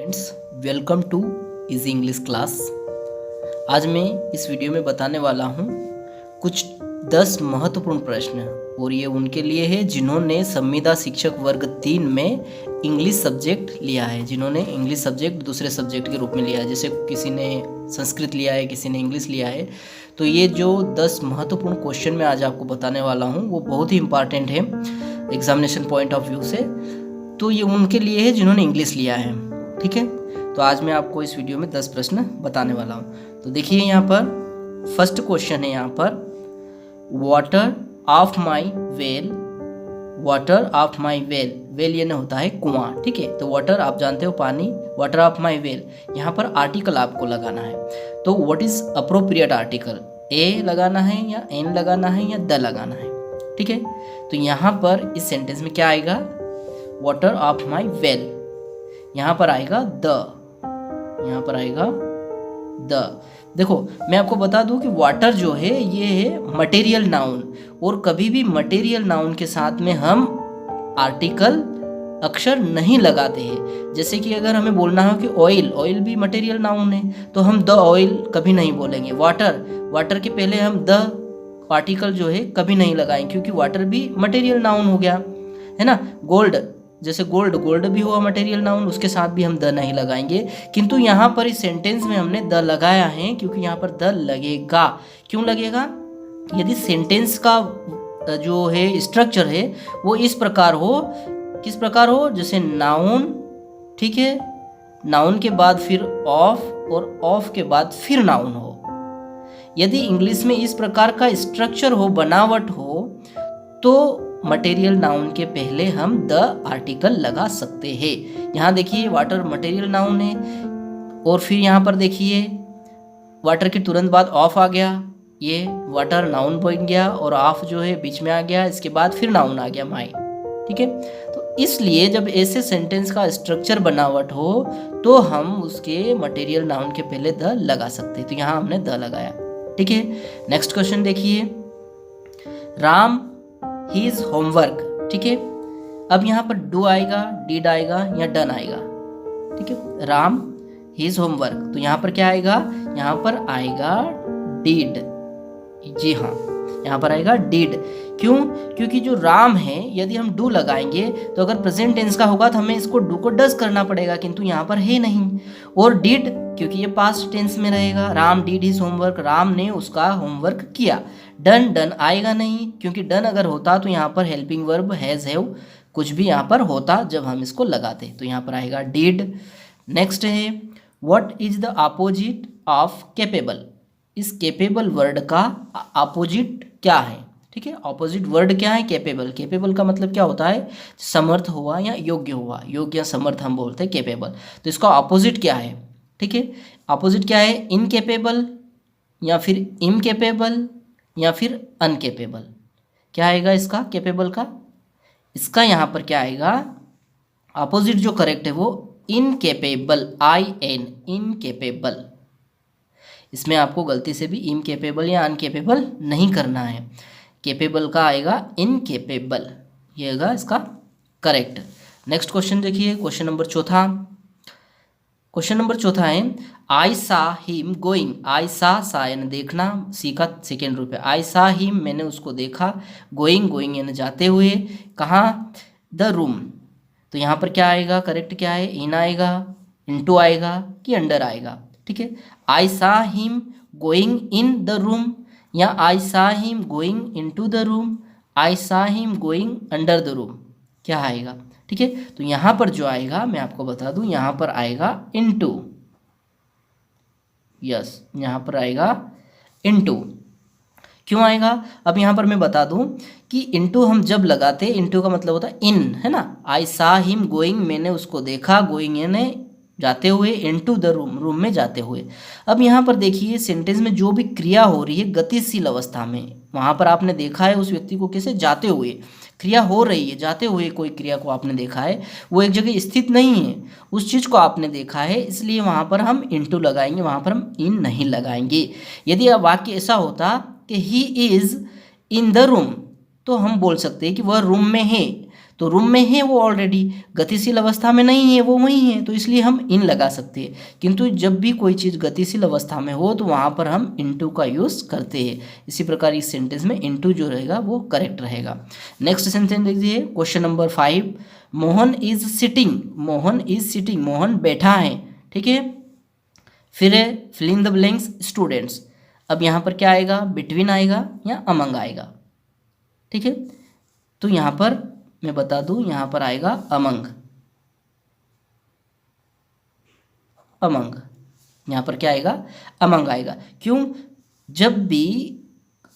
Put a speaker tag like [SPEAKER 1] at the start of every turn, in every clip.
[SPEAKER 1] Friends, welcome to easy English class. आज मैं इस वीडियो में बताने वाला हूँ कुछ 10 महत्वपूर्ण प्रश्न, और ये उनके लिए है जिन्होंने संविदा शिक्षक वर्ग 3 में इंग्लिश सब्जेक्ट लिया है, जिन्होंने इंग्लिश सब्जेक्ट दूसरे सब्जेक्ट के रूप में लिया है। जैसे किसी ने संस्कृत लिया है, किसी ने इंग्लिश लिया है। तो ये जो 10 महत्वपूर्ण क्वेश्चन मैं आज आपको बताने वाला हूँ वो बहुत ही इंपॉर्टेंट है एग्जामिनेशन पॉइंट ऑफ व्यू से। तो ये उनके लिए है जिन्होंने इंग्लिश लिया है, ठीक है। तो आज मैं आपको इस वीडियो में 10 प्रश्न बताने वाला हूँ। तो देखिए यहाँ पर फर्स्ट क्वेश्चन है, यहाँ पर water of my well, water of my well, well ये ना होता है कुआं, ठीक है। तो वाटर आप जानते हो पानी, वाटर ऑफ माई वेल, यहाँ पर आर्टिकल आपको लगाना है। तो व्हाट इज अप्रोप्रिएट आर्टिकल, ए लगाना है या एन लगाना है या द लगाना है, ठीक है। तो यहाँ पर इस सेंटेंस में क्या आएगा, वाटर ऑफ माई वेल, यहाँ पर आएगा द, यहाँ पर आएगा द। देखो मैं आपको बता दूं कि वाटर जो है ये है मटेरियल नाउन, और कभी भी मटेरियल नाउन के साथ में हम आर्टिकल अक्षर नहीं लगाते हैं। जैसे कि अगर हमें बोलना हो कि ऑयल, ऑयल भी मटेरियल नाउन है, तो हम द ऑयल कभी नहीं बोलेंगे। वाटर, वाटर के पहले हम द आर्टिकल जो है कभी नहीं लगाएंगे, क्योंकि वाटर भी मटेरियल नाउन हो गया, है ना। गोल्ड, जैसे गोल्ड, गोल्ड भी हुआ मटेरियल नाउन, उसके साथ भी हम द नहीं लगाएंगे। किंतु यहाँ पर इस सेंटेंस में हमने द लगाया है, क्योंकि यहाँ पर द लगेगा। क्यों लगेगा, यदि सेंटेंस का जो है स्ट्रक्चर है वो इस प्रकार हो, किस प्रकार हो, जैसे नाउन, ठीक है, नाउन के बाद फिर ऑफ, और ऑफ के बाद फिर नाउन हो। यदि इंग्लिश में इस प्रकार का स्ट्रक्चर हो, बनावट हो, तो मटेरियल नाउन के पहले हम द आर्टिकल लगा सकते हैं। यहाँ देखिए वाटर मटेरियल नाउन है, और फिर यहाँ पर देखिए वाटर के तुरंत बाद ऑफ आ गया, ये वाटर नाउन बन गया, और ऑफ जो है बीच में आ गया, इसके बाद फिर नाउन आ गया माई, ठीक है। तो इसलिए जब ऐसे सेंटेंस का स्ट्रक्चर बनावट हो तो हम उसके मटेरियल नाउन के पहले द लगा सकते हैं। तो यहाँ हमने द लगाया, ठीक है। नेक्स्ट क्वेश्चन देखिए, राम हीज होमवर्क, ठीक है। अब यहाँ पर डू आएगा, डिड आएगा या डन आएगा, ठीक है। राम हीज होमवर्क, तो यहाँ पर क्या आएगा, यहाँ पर आएगा डिड, जी हाँ, यहाँ पर आएगा डिड। क्यों, क्योंकि जो राम है यदि हम डू लगाएंगे तो अगर प्रेजेंट टेंस का होगा तो हमें इसको डू को डज करना पड़ेगा, किंतु यहाँ पर है नहीं। और डिड क्योंकि ये पास्ट टेंस में रहेगा, Ram did his homework, Ram ने उसका होमवर्क किया। डन, डन आएगा नहीं, क्योंकि डन अगर होता तो यहाँ पर हेल्पिंग वर्ब हैज, हैव कुछ भी यहाँ पर होता जब हम इसको लगाते, तो यहाँ पर आएगा डिड। नेक्स्ट है, what is the opposite of capable, इस कैपेबल वर्ड का अपोजिट क्या है, ठीक है। अपोजिट वर्ड क्या है, कैपेबल। कैपेबल का मतलब क्या होता है, समर्थ हुआ या योग्य हुआ, योग्य या समर्थ हम बोलते हैं कैपेबल। तो इसका अपोजिट क्या है, ठीक है। अपोजिट क्या है, इनकेपेबल या फिर इनकेपेबल या फिर अनकेपेबल। क्या आएगा इसका कैपेबल का, इसका यहाँ पर क्या आएगा, अपोजिट जो करेक्ट है वो इनकेपेबल, IN, इनकेपेबल। इसमें आपको गलती से भी इनकेपेबल या अनकेपेबल नहीं करना है, कैपेबल का आएगा इनकेपेबल, ये आएगा इसका करेक्ट। नेक्स्ट क्वेश्चन देखिए, क्वेश्चन नंबर चौथा, क्वेश्चन नंबर चौथा है, आई सा हिम गोइंग, आई सा यानी देखना, सी का सेकेंड रूप है, आई सा हिम मैंने उसको देखा, गोइंग, गोइंग यानी जाते हुए, कहाँ, द रूम। तो यहाँ पर क्या आएगा, करेक्ट क्या है, इन आएगा, इनटू आएगा कि अंडर आएगा, ठीक है। I saw him going in the room, या I saw him going into the room, I saw him going under the room, क्या आएगा, ठीक है। तो यहाँ पर जो आएगा मैं आपको बता दूं, यहाँ पर आएगा इनटू, यस, यहाँ पर आएगा इनटू। क्यों आएगा, अब यहाँ पर मैं बता दूं कि इनटू हम जब लगाते, इनटू का मतलब होता है इन, है ना। आई सा हिम गोइंग, मैंने उसको देखा, गोइंग यानी जाते हुए, इनटू द रूम, रूम में जाते हुए। अब यहाँ पर देखिए सेंटेंस में जो भी क्रिया हो रही है गतिशील अवस्था में, वहाँ पर आपने देखा है उस व्यक्ति को कैसे जाते हुए, क्रिया हो रही है, जाते हुए कोई क्रिया को आपने देखा है, वो एक जगह स्थित नहीं है, उस चीज़ को आपने देखा है, इसलिए वहाँ पर हम इनटू लगाएंगे, वहाँ पर हम इन नहीं लगाएंगे। यदि वाक्य ऐसा होता कि he is in the room, तो हम बोल सकते हैं कि वह रूम में है, तो रूम में है वो ऑलरेडी, गतिशील अवस्था में नहीं है, वो वहीं है, तो इसलिए हम इन लगा सकते हैं। किंतु जब भी कोई चीज़ गतिशील अवस्था में हो तो वहाँ पर हम इनटू का यूज़ करते हैं। इसी प्रकार इस सेंटेंस में इनटू जो रहेगा वो करेक्ट रहेगा। नेक्स्ट सेंटेंस देखिए, question number 5, Mohan is sitting, Mohan is sitting, Mohan बैठा है, ठीक है। फिर है fill in the blanks students. अब यहाँ पर क्या आएगा, बिटवीन आएगा या अमंग आएगा, ठीक है। तो यहाँ पर मैं बता दूँ, यहाँ पर आएगा अमंग, अमंग, यहाँ पर क्या आएगा, अमंग आएगा। क्यों, जब भी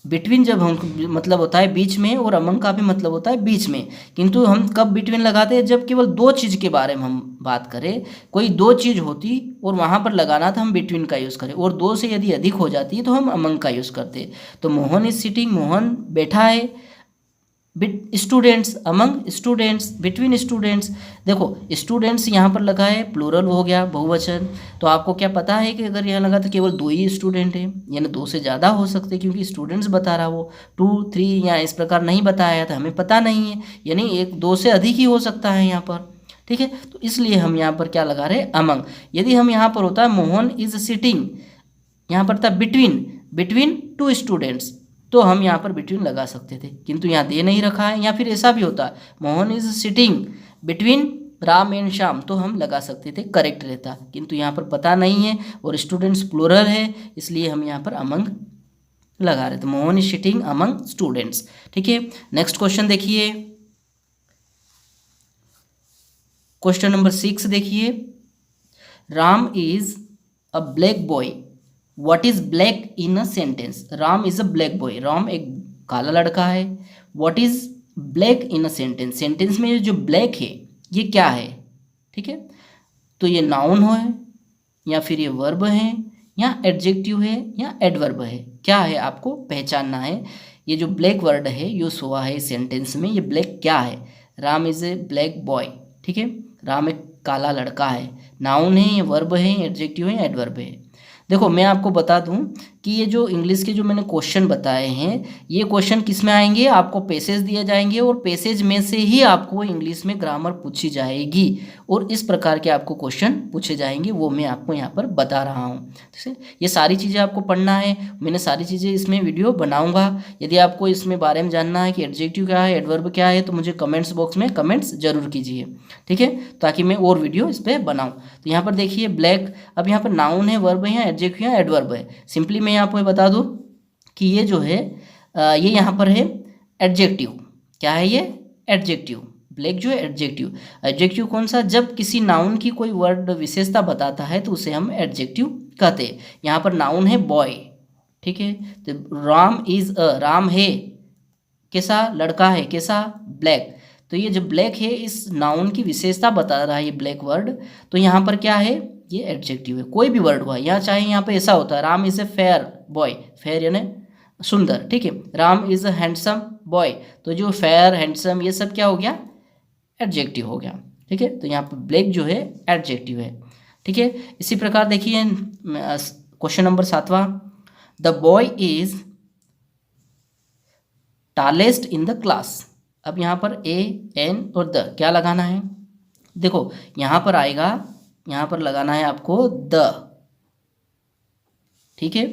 [SPEAKER 1] बिटवीन जब हम मतलब होता है बीच में, और अमंग का भी मतलब होता है बीच में, किंतु हम कब बिटवीन लगाते हैं, जब केवल दो चीज़ के बारे में हम बात करें, कोई दो चीज़ होती और वहाँ पर लगाना था हम बिटवीन का यूज़ करें, और दो से यदि अधिक हो जाती है तो हम अमंग का यूज़ करते। तो मोहन इज सिटिंग, मोहन बैठा है, students, among students, between students. देखो स्टूडेंट्स यहाँ पर लगा है, प्लूरल हो गया, बहुवचन। तो आपको क्या पता है कि अगर यहाँ लगा तो केवल दो ही स्टूडेंट है, यानी दो से ज़्यादा हो सकते, क्योंकि स्टूडेंट्स बता रहा, वो 2 3 या इस प्रकार नहीं बताया था, हमें पता नहीं है, यानी एक दो से अधिक ही हो सकता है यहाँ पर, ठीक है। तो इसलिए हम यहाँ पर क्या लगा रहे, अमंग। यदि हम यहाँ पर होता है मोहन इज सिटिंग, यहाँ पर था बिटवीन, बिटवीन 2 स्टूडेंट्स, तो हम यहाँ पर बिटवीन लगा सकते थे, किंतु यहाँ दे नहीं रखा है। या फिर ऐसा भी होता, Mohan is sitting between Ram and Shyam, तो हम लगा सकते थे, करेक्ट रहता, किंतु यहाँ पर पता नहीं है और स्टूडेंट्स प्लूरल है, इसलिए हम यहाँ पर अमंग लगा रहे थे। Mohan is sitting among students, ठीक है। नेक्स्ट क्वेश्चन देखिए, क्वेश्चन नंबर 6 देखिए, Ram is a black boy, what is black in a sentence. Ram is a black boy, Ram एक काला लड़का है। What is black in a sentence, sentence में जो ब्लैक है ये क्या है, ठीक है। तो ये नाउन है, या फिर ये वर्ब है, या एडजेक्टिव है, या एडवर्ब है, क्या है आपको पहचानना है। ये जो ब्लैक वर्ड है यूज हुआ है सेंटेंस में, ये ब्लैक क्या है। Ram is a black boy, ठीक है, राम एक काला लड़का है, नाउन है, ये वर्ब है, एडजेक्टिव है, एडवर्ब है। देखो मैं आपको बता दूं कि ये जो इंग्लिश के जो मैंने क्वेश्चन बताए हैं, ये क्वेश्चन किस में आएंगे, आपको पैसेज दिए जाएंगे और पैसेज में से ही आपको इंग्लिश में ग्रामर पूछी जाएगी, और इस प्रकार के आपको क्वेश्चन पूछे जाएंगे, वो मैं आपको यहाँ पर बता रहा हूँ। ठीक है, ये सारी चीज़ें आपको पढ़ना है, मैंने सारी चीज़ें इसमें वीडियो बनाऊँगा। यदि आपको इसमें बारे में जानना है कि एडजेक्टिव क्या है, एडवर्ब क्या है, तो मुझे कमेंट्स बॉक्स में कमेंट्स जरूर कीजिए, ठीक है, ताकि मैं और वीडियो इस पर बनाऊँ। तो यहाँ पर देखिए ब्लैक, अब यहाँ पर नाउन है, वर्ब है, एडजेक्टिव है, एडवर्ब है। सिंपली मैं आपको बता दूँ कि ये जो है ये यहाँ पर है एडजेक्टिव। क्या है ये, एडजेक्टिव। ब्लैक जो है एडजेक्टिव। एडजेक्टिव कौन सा, जब किसी नाउन की कोई वर्ड विशेषता बताता है तो उसे हम एडजेक्टिव कहते हैं। यहाँ पर नाउन है बॉय, ठीक है, तो राम इज अ, राम है कैसा, लड़का है कैसा, ब्लैक। तो ये जो ब्लैक है इस नाउन की विशेषता बता रहा है ये ब्लैक वर्ड, तो यहाँ पर क्या है, ये एडजेक्टिव है। कोई भी वर्ड हुआ यहाँ, चाहे यहाँ पे ऐसा होता है Ram is a fair boy, fair यानी सुंदर, ठीक है, Ram is a handsome boy, तो जो फेयर हैंडसम ये सब क्या हो गया, एडजेक्टिव हो गया, ठीक है। तो यहाँ पर ब्लैक जो है एडजेक्टिव है, ठीक है। इसी प्रकार देखिए क्वेश्चन नंबर 7वां, the boy is tallest in the class. अब यहाँ पर ए, एन और द क्या लगाना है, देखो यहाँ पर आएगा, यहाँ पर लगाना है आपको द, ठीक है।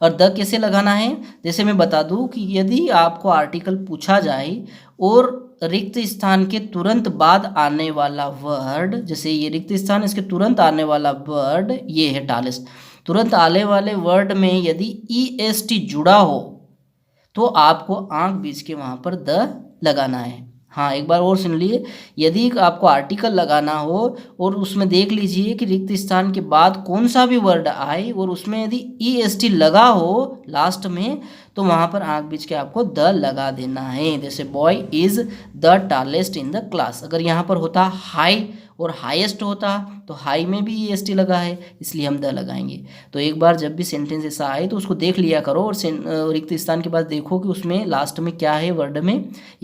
[SPEAKER 1] और द कैसे लगाना है, जैसे मैं बता दूं कि यदि आपको आर्टिकल पूछा जाए और रिक्त स्थान के तुरंत बाद आने वाला वर्ड, जैसे ये रिक्त स्थान, इसके तुरंत आने वाला वर्ड ये है टालेस्ट, तुरंत आने वाले वर्ड में यदि EST जुड़ा हो तो आपको आंख बीच के वहाँ पर द लगाना है। हाँ एक बार और सुन लिए, यदि आपको आर्टिकल लगाना हो और उसमें देख लीजिए कि रिक्त स्थान के बाद कौन सा भी वर्ड आए और उसमें यदि EST लगा हो लास्ट में, तो वहाँ पर आंख बीच के आपको द लगा देना है। जैसे boy is the tallest in the class, अगर यहाँ पर होता हाई और हाईएस्ट होता तो हाई में भी EST लगा है, इसलिए हम द लगाएंगे। तो एक बार जब भी सेंटेंस ऐसा आए तो उसको देख लिया करो और रिक्त स्थान के बाद देखो कि उसमें लास्ट में क्या है, वर्ड में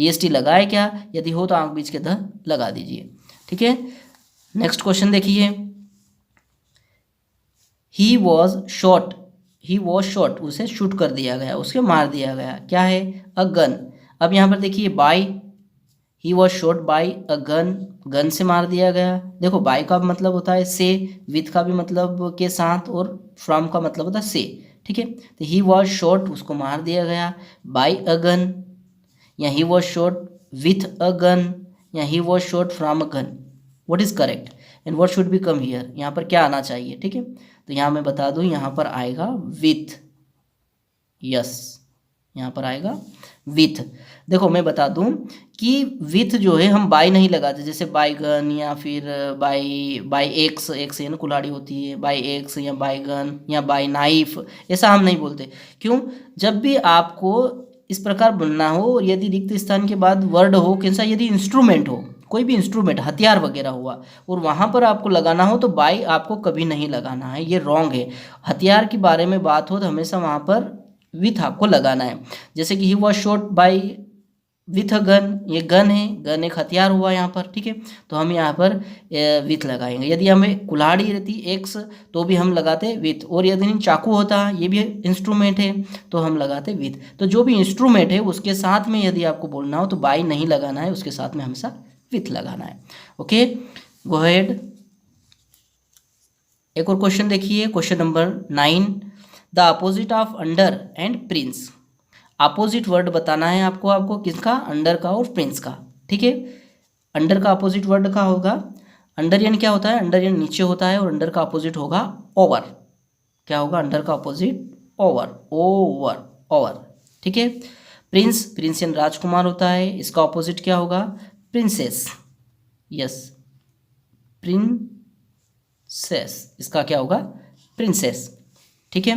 [SPEAKER 1] EST लगा है क्या, यदि हो तो आंख बीच के द लगा दीजिए, ठीक है। नेक्स्ट क्वेश्चन देखिए, ही was shot, he was shot, उसे शूट कर दिया गया, उसे मार दिया गया, क्या है, अ गन। अब यहाँ पर देखिए by, he was shot by a gun, gun से मार दिया गया। देखो बाय का मतलब होता है से, विथ का भी मतलब के साथ, और फ्रॉम का मतलब होता है से, ठीक है। तो ही वॉज शॉट, उसको मार दिया गया, बाय अ गन, या he was shot with a gun, या he was shot from a gun. What is correct and what should be come here, यहाँ पर क्या आना चाहिए, ठीक है। तो यहाँ मैं बता दूँ, यहाँ पर आएगा विथ, यस, यहाँ पर आएगा विथ। देखो मैं बता दूं कि विथ जो है हम बाय नहीं लगाते, जैसे बायगन या फिर बाय एक्स, एक्स है ना कुल्हाड़ी होती है, बाय एक्स या बायगन या बाय नाइफ, ऐसा हम नहीं बोलते। क्यों? जब भी आपको इस प्रकार बोलना हो, यदि रिक्त स्थान के बाद वर्ड हो कैसा, यदि इंस्ट्रूमेंट हो, कोई भी इंस्ट्रूमेंट हथियार वगैरह हुआ और वहाँ पर आपको लगाना हो, तो बाय आपको कभी नहीं लगाना है, ये रॉन्ग है। हथियार के बारे में बात हो तो हमेशा वहाँ पर विथ आपको लगाना है। जैसे कि ही was shot bye with a gun, ये गन है, गन एक हथियार हुआ यहाँ पर, ठीक है। तो हम यहाँ पर विथ लगाएंगे। यदि हमें कुल्हाड़ी रहती एक्स तो भी हम लगाते विथ, और यदि चाकू होता ये भी इंस्ट्रूमेंट है तो हम लगाते विथ। तो जो भी इंस्ट्रूमेंट है उसके साथ में यदि आपको बोलना हो तो बाय नहीं लगाना है, उसके साथ में हमेशा विथ लगाना है। Okay, go ahead. एक और क्वेश्चन देखिए, question number 9, the opposite of under and Prince. Opposite word बताना है आपको किसका, अंडर का और प्रिंस का, ठीक है। अंडर का अपोजिट वर्ड का होगा, अंडर यानी क्या होता है, अंडर यानी नीचे होता है, और अंडर का अपोजिट होगा ओवर। क्या होगा अंडर का अपोजिट, ओवर, ओवर, ओवर, ठीक है। प्रिंस, प्रिंस यानी राजकुमार होता है, इसका अपोजिट क्या होगा, प्रिंसेस, यस, प्रिंसेस, इसका क्या होगा, प्रिंसेस, ठीक है।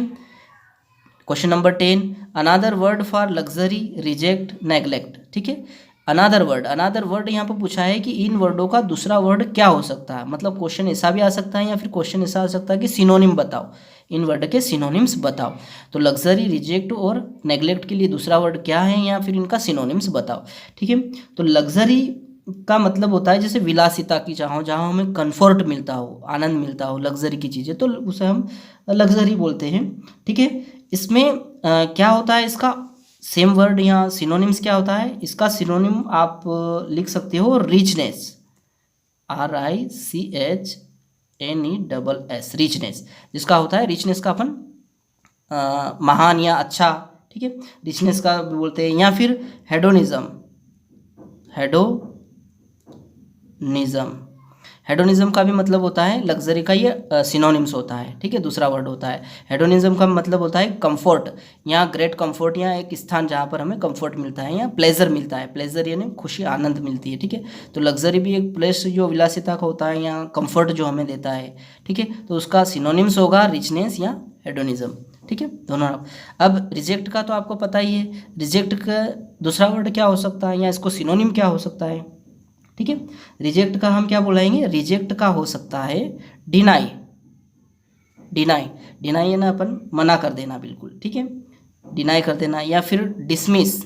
[SPEAKER 1] Question number 10, another word for luxury, reject, neglect, ठीक है। अनादर वर्ड यहाँ पर पूछा है कि इन वर्डों का दूसरा वर्ड क्या हो सकता है। मतलब क्वेश्चन ऐसा भी आ सकता है या फिर क्वेश्चन ऐसा आ सकता है कि सिनोनिम बताओ, इन वर्ड के सिनोनिम्स बताओ। तो लग्जरी, रिजेक्ट और नेग्लेक्ट के लिए दूसरा वर्ड क्या है, या फिर इनका सिनोनिम्स बताओ, ठीक है। तो लग्जरी का मतलब होता है जैसे विलासिता की, जहाँ हमें कंफर्ट मिलता हो, आनंद मिलता हो, लग्जरी की चीज़ें, तो उसे हम लग्जरी बोलते हैं, ठीक है। इसमें क्या होता है, इसका सेम वर्ड यहाँ सिनोनिम्स क्या होता है, इसका सिनोनिम आप लिख सकते हो रिचनेस, RICHNESS, रिचनेस, जिसका होता है रिचनेस का अपन महान या अच्छा, ठीक है, रिचनेस का भी बोलते हैं। या फिर हेडोनिज्म, हेडोनिज्म का भी मतलब होता है लग्जरी का, ये सिनोनिम्स होता है, ठीक है, दूसरा वर्ड होता है। हेडोनिज्म का मतलब होता है कंफर्ट, यहाँ ग्रेट कंफर्ट, यहाँ एक स्थान जहाँ पर हमें कंफर्ट मिलता है, यहाँ प्लेजर मिलता है, प्लेजर यानी खुशी, आनंद मिलती है, ठीक है। तो लग्जरी भी एक प्लेस जो विलासिता का होता है, यहाँ कंफर्ट जो हमें देता है, ठीक है। तो उसका सिनोनिम्स होगा रिचनेस या हेडोनिज्म, ठीक है, दोनों। अब रिजेक्ट का तो आपको पता ही है, रिजेक्ट का दूसरा वर्ड क्या हो सकता है या इसको सिनोनिम क्या हो सकता है, ठीक है। रिजेक्ट का हम क्या बुलाएंगे, रिजेक्ट का हो सकता है डिनाई, डिनाई है ना, अपन मना कर देना, बिल्कुल, ठीक है, डिनाई कर देना। या फिर डिसमिस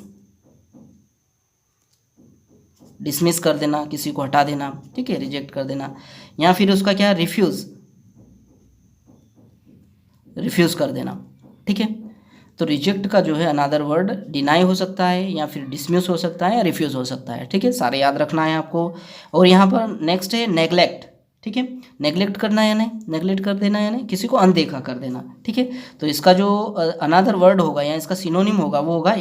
[SPEAKER 1] कर देना, किसी को हटा देना, ठीक है, रिजेक्ट कर देना। या फिर उसका क्या, रिफ्यूज़ कर देना, ठीक है। तो रिजेक्ट का जो है अनादर वर्ड डिनाई हो सकता है, या फिर डिसमिस हो सकता है, या रिफ्यूज़ हो सकता है, ठीक है, सारे याद रखना है आपको। और यहाँ पर नेक्स्ट है नेग्लेक्ट, ठीक है, नेग्लेक्ट करना या नहीं, नेग्लेक्ट कर देना या नहीं, किसी को अनदेखा कर देना, ठीक है। तो इसका जो अनादर वर्ड होगा या इसका सिनोनिम होगा वो होगा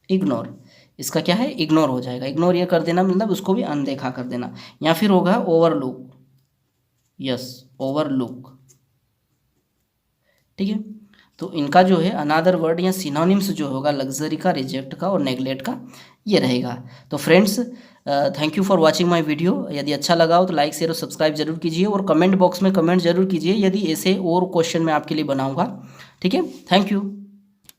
[SPEAKER 1] इग्नोर, इसका क्या है, इग्नोर हो जाएगा, इग्नोर ये कर देना मतलब उसको भी अनदेखा कर देना। या फिर होगा ओवरलुक, यस, ओवरलुक, ठीक है। तो इनका जो है अनादर वर्ड या सिनोनिम्स जो होगा लग्जरी का, रिजेक्ट का और नेग्लेक्ट का, ये रहेगा। तो friends, thank you for watching my video. यदि अच्छा लगा हो तो लाइक, शेयर और सब्सक्राइब जरूर कीजिए, और कमेंट बॉक्स में कमेंट जरूर कीजिए यदि ऐसे और क्वेश्चन मैं आपके लिए बनाऊंगा, ठीक है। Thank you.